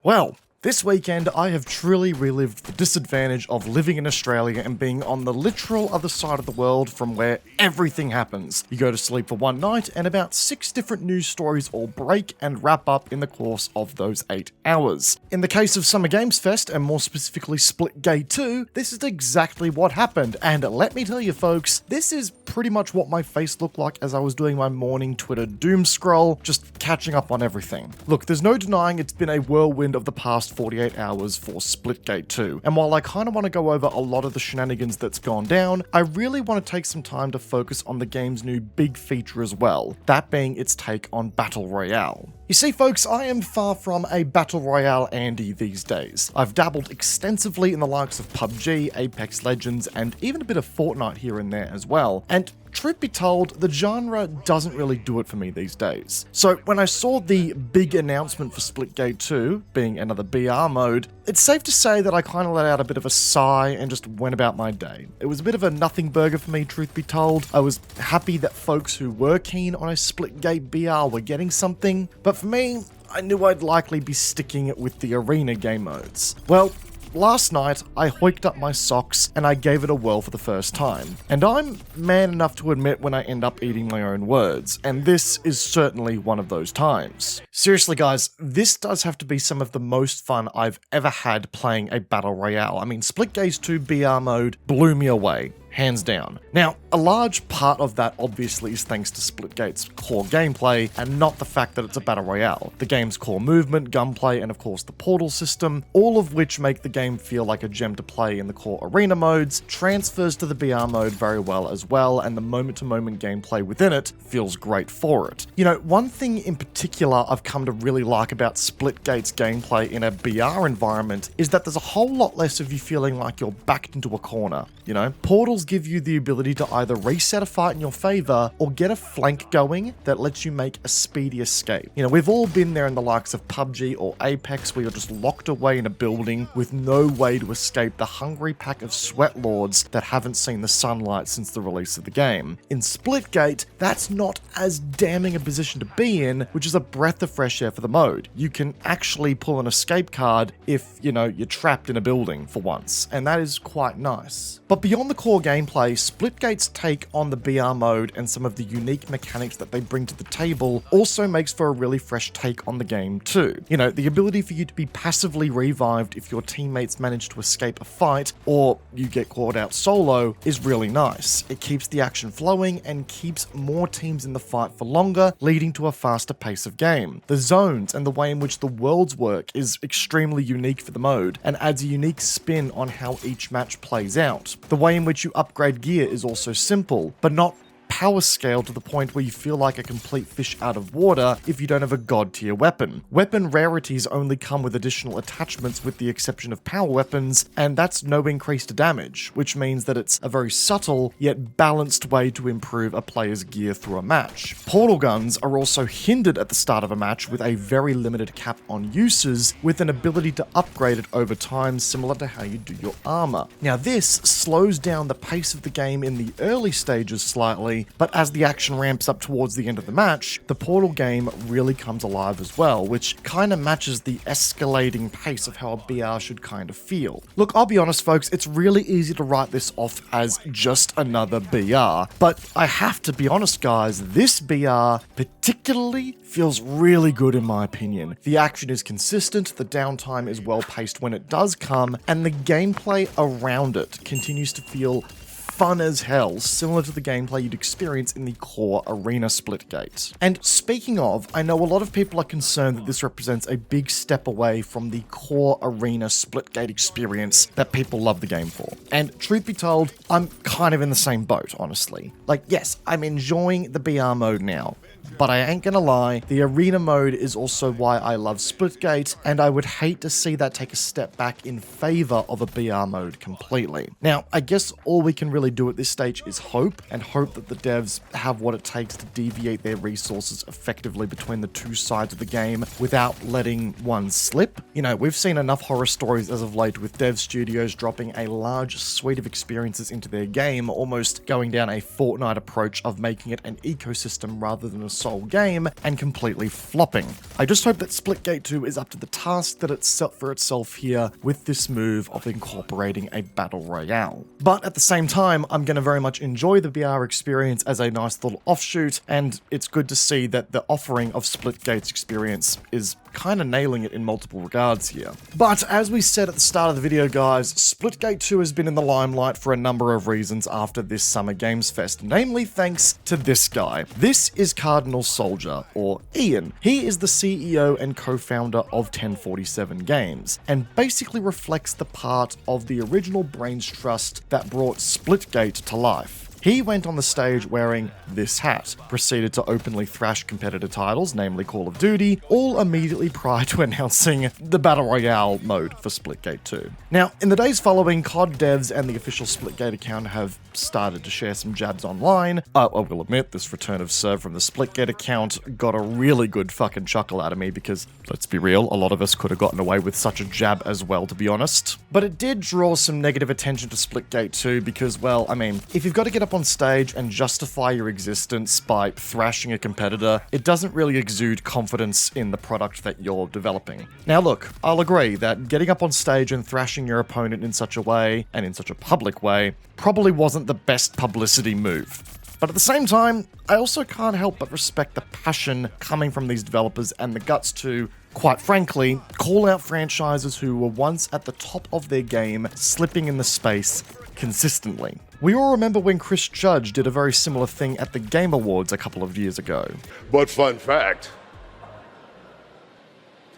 Well, this weekend I have truly relived the disadvantage of living in Australia and being on the literal other side of the world from where everything happens. You go to sleep for one night and about 6 different news stories all break and wrap up in the course of those 8 hours. In the case of Summer Games Fest, and more specifically Splitgate 2, this is exactly what happened, and let me tell you folks, this is pretty much what my face looked like as I was doing my morning Twitter doom scroll, just catching up on everything. Look, there's no denying it's been a whirlwind of the past 48 hours for Splitgate 2, and while I kind of want to go over a lot of the shenanigans that's gone down, I really want to take some time to focus on the game's new big feature as well, that being its take on Battle Royale. You see folks, I am far from a Battle Royale Andy these days. I've dabbled extensively in the likes of PUBG, Apex Legends, and even a bit of Fortnite here and there as well, and truth be told, the genre doesn't really do it for me these days. So when I saw the big announcement for Splitgate 2, being another BR mode, it's safe to say that I kind of let out a bit of a sigh and just went about my day. It was a bit of a nothing burger for me, truth be told. I was happy that folks who were keen on a Splitgate BR were getting something, but for me, I knew I'd likely be sticking with the arena game modes. Well, last night, I hoiked up my socks and I gave it a whirl for the first time. And I'm man enough to admit when I end up eating my own words, and this is certainly one of those times. Seriously guys, this does have to be some of the most fun I've ever had playing a Battle Royale. I mean, Splitgate 2 BR mode blew me away. Hands down. Now, a large part of that obviously is thanks to Splitgate's core gameplay and not the fact that it's a battle royale. The game's core movement, gunplay, and of course the portal system, all of which make the game feel like a gem to play in the core arena modes, transfers to the BR mode very well as well, and the moment-to-moment gameplay within it feels great for it. You know, one thing in particular I've come to really like about Splitgate's gameplay in a BR environment is that there's a whole lot less of you feeling like you're backed into a corner, you know? Portals give you the ability to either reset a fight in your favor or get a flank going that lets you make a speedy escape. You know, we've all been there in the likes of PUBG or Apex where you're just locked away in a building with no way to escape the hungry pack of sweat lords that haven't seen the sunlight since the release of the game. In Splitgate, that's not as damning a position to be in, which is a breath of fresh air for the mode. You can actually pull an escape card if, you know, you're trapped in a building for once, and that is quite nice. But beyond the core gameplay, Splitgate's take on the BR mode and some of the unique mechanics that they bring to the table also makes for a really fresh take on the game too. You know, the ability for you to be passively revived if your teammates manage to escape a fight or you get caught out solo is really nice. It keeps the action flowing and keeps more teams in the fight for longer, leading to a faster pace of game. The zones and the way in which the worlds work is extremely unique for the mode and adds a unique spin on how each match plays out. The way in which you upgrade gear is also simple, but not power scale to the point where you feel like a complete fish out of water if you don't have a god tier weapon. Weapon rarities only come with additional attachments with the exception of power weapons, and that's no increase to damage, which means that it's a very subtle yet balanced way to improve a player's gear through a match. Portal guns are also hindered at the start of a match with a very limited cap on uses, with an ability to upgrade it over time similar to how you do your armor. Now this slows down the pace of the game in the early stages slightly, but as the action ramps up towards the end of the match, the Portal game really comes alive as well, which kind of matches the escalating pace of how a BR should kind of feel. Look, I'll be honest folks, it's really easy to write this off as just another BR, but I have to be honest guys, this BR particularly feels really good in my opinion. The action is consistent, the downtime is well paced when it does come, and the gameplay around it continues to feel fun as hell, similar to the gameplay you'd experience in the core arena Splitgate. And speaking of, I know a lot of people are concerned that this represents a big step away from the core arena Splitgate experience that people love the game for. And truth be told, I'm kind of in the same boat, honestly. Like, yes, I'm enjoying the BR mode now, but I ain't gonna lie, the arena mode is also why I love Splitgate, and I would hate to see that take a step back in favor of a BR mode completely. Now, I guess all we can really do at this stage is hope, and hope that the devs have what it takes to deviate their resources effectively between the two sides of the game without letting one slip. You know, we've seen enough horror stories as of late with dev studios dropping a large suite of experiences into their game, almost going down a Fortnite approach of making it an ecosystem rather than a console game and completely flopping. I just hope that Splitgate 2 is up to the task that it's set for itself here with this move of incorporating a Battle Royale. But at the same time, I'm going to very much enjoy the VR experience as a nice little offshoot, and it's good to see that the offering of Splitgate's experience is kind of nailing it in multiple regards here. But as we said at the start of the video, guys, Splitgate 2 has been in the limelight for a number of reasons after this Summer Games Fest, namely thanks to this guy. This is Cardinal Soldier, or Ian. He is the CEO and co-founder of 1047 Games, and basically reflects the part of the original brains trust that brought Splitgate to life. He went on the stage wearing this hat, proceeded to openly thrash competitor titles, namely Call of Duty, all immediately prior to announcing the Battle Royale mode for Splitgate 2. Now, in the days following, COD devs and the official Splitgate account have started to share some jabs online. I will admit, this return of serve from the Splitgate account got a really good fucking chuckle out of me because, let's be real, a lot of us could have gotten away with such a jab as well, to be honest. But it did draw some negative attention to Splitgate 2 because, well, I mean, if you've got to get up on stage and justify your existence by thrashing a competitor, it doesn't really exude confidence in the product that you're developing. Now look, I'll agree that getting up on stage and thrashing your opponent in such a way, and in such a public way, probably wasn't the best publicity move. But at the same time, I also can't help but respect the passion coming from these developers and the guts to, quite frankly, call out franchises who were once at the top of their game, slipping in the space consistently. We all remember when Chris Judge did a very similar thing at the Game Awards a couple of years ago. But fun fact,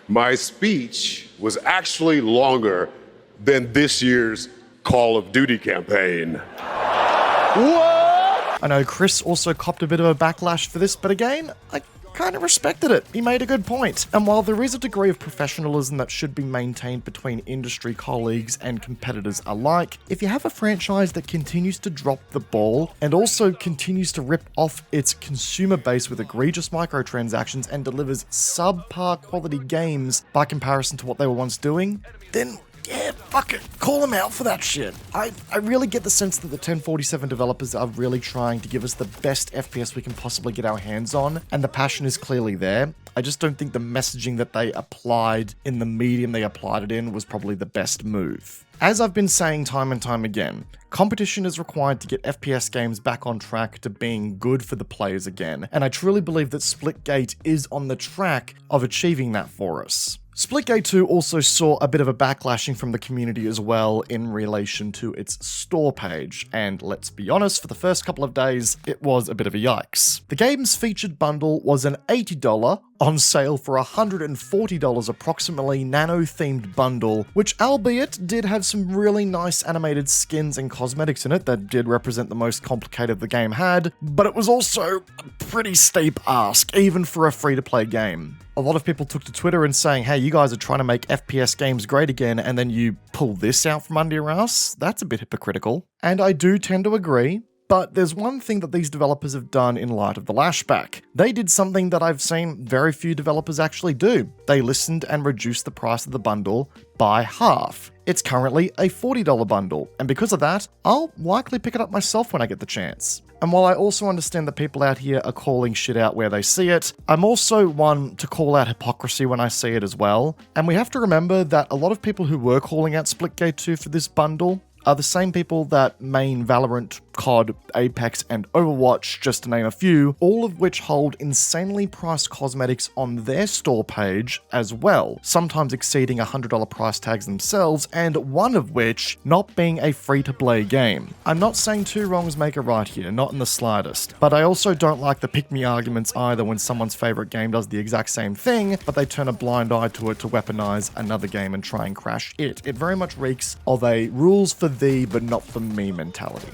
my speech was actually longer than this year's Call of Duty campaign. What? I know Chris also copped a bit of a backlash for this, but again, I kind of respected it. He made a good point. And while there is a degree of professionalism that should be maintained between industry colleagues and competitors alike, if you have a franchise that continues to drop the ball and also continues to rip off its consumer base with egregious microtransactions and delivers subpar quality games by comparison to what they were once doing, then yeah, fuck it. Call them out for that shit. I really get the sense that the 1047 developers are really trying to give us the best FPS we can possibly get our hands on, and the passion is clearly there. I just don't think the messaging that they applied in the medium they applied it in was probably the best move. As I've been saying time and time again, competition is required to get FPS games back on track to being good for the players again, and I truly believe that Splitgate is on the track of achieving that for us. Splitgate 2 also saw a bit of a backlashing from the community as well in relation to its store page, and let's be honest, for the first couple of days, it was a bit of a yikes. The game's featured bundle was an $80, on sale for $140 approximately nano-themed bundle, which albeit did have some really nice animated skins and cosmetics in it that did represent the most complicated the game had, but it was also a pretty steep ask, even for a free-to-play game. A lot of people took to Twitter and saying, hey, you guys are trying to make FPS games great again, and then you pull this out from under your ass? That's a bit hypocritical. And I do tend to agree. But there's one thing that these developers have done in light of the lashback. They did something that I've seen very few developers actually do. They listened and reduced the price of the bundle by half. It's currently a $40 bundle, and because of that, I'll likely pick it up myself when I get the chance. And while I also understand that people out here are calling shit out where they see it, I'm also one to call out hypocrisy when I see it as well. And we have to remember that a lot of people who were calling out Splitgate 2 for this bundle are the same people that main Valorant, COD, Apex, and Overwatch, just to name a few, all of which hold insanely priced cosmetics on their store page as well, sometimes exceeding $100 price tags themselves, and one of which not being a free-to-play game. I'm not saying two wrongs make a right here, not in the slightest, but I also don't like the pick-me arguments either when someone's favorite game does the exact same thing, but they turn a blind eye to it to weaponize another game and try and crash it. It very much reeks of a rules for thee but not for me mentality.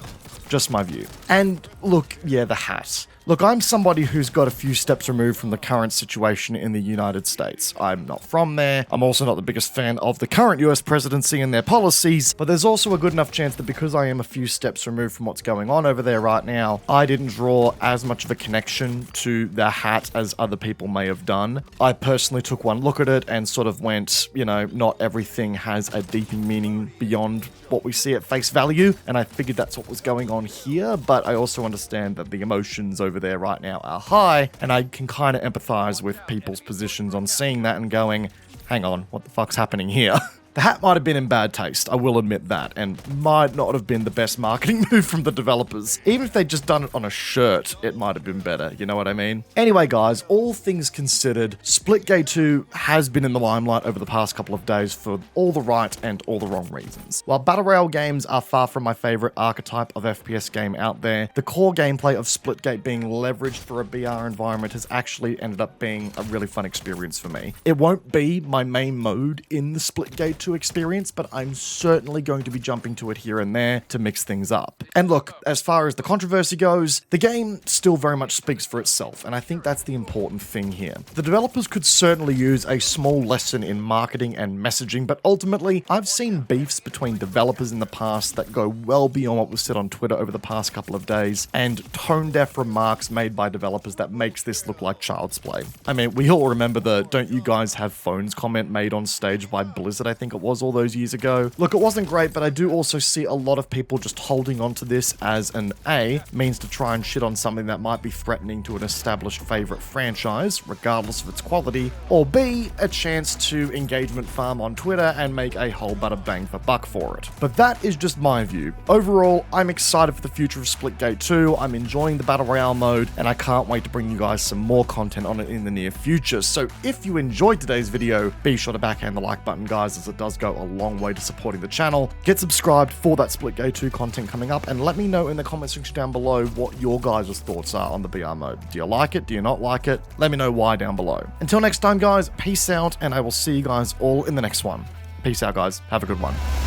Just my view. And look, yeah, the hat. Look, I'm somebody who's got a few steps removed from the current situation in the United States. I'm not from there. I'm also not the biggest fan of the current US presidency and their policies, but there's also a good enough chance that because I am a few steps removed from what's going on over there right now, I didn't draw as much of a connection to the hat as other people may have done. I personally took one look at it and sort of went, you know, not everything has a deeper meaning beyond what we see at face value, and I figured that's what was going on here, but I also understand that the emotions over over there right now are high, and I can kind of empathize with people's positions on seeing that and going, hang on, what the fuck's happening here? The hat might have been in bad taste, I will admit that, and might not have been the best marketing move from the developers. Even if they'd just done it on a shirt, it might have been better, you know what I mean? Anyway guys, all things considered, Splitgate 2 has been in the limelight over the past couple of days for all the right and all the wrong reasons. While Battle Royale games are far from my favorite archetype of FPS game out there, the core gameplay of Splitgate being leveraged for a BR environment has actually ended up being a really fun experience for me. It won't be my main mode in the Splitgate 2 experience, but I'm certainly going to be jumping to it here and there to mix things up. And look, as far as the controversy goes, the game still very much speaks for itself, and I think that's the important thing here. The developers could certainly use a small lesson in marketing and messaging, but ultimately, I've seen beefs between developers in the past that go well beyond what was said on Twitter over the past couple of days, and tone-deaf remarks made by developers that makes this look like child's play. I mean, we all remember the "don't you guys have phones" comment made on stage by Blizzard, I think it was, all those years ago. Look, it wasn't great, but I do also see a lot of people just holding on to this as an A, means to try and shit on something that might be threatening to an established favorite franchise, regardless of its quality, or B, a chance to engagement farm on Twitter and make a whole bada bang for buck for it. But that is just my view. Overall, I'm excited for the future of Splitgate 2, I'm enjoying the Battle Royale mode, and I can't wait to bring you guys some more content on it in the near future. So if you enjoyed today's video, be sure to backhand the like button, guys, as it does go a long way to supporting the channel. Get subscribed for that Splitgate 2 content coming up, and let me know in the comment section down below what your guys' thoughts are on the BR mode. Do you like it? Do you not like it? Let me know why down below. Until next time, guys, peace out, and I will see you guys all in the next one. Peace out, guys. Have a good one.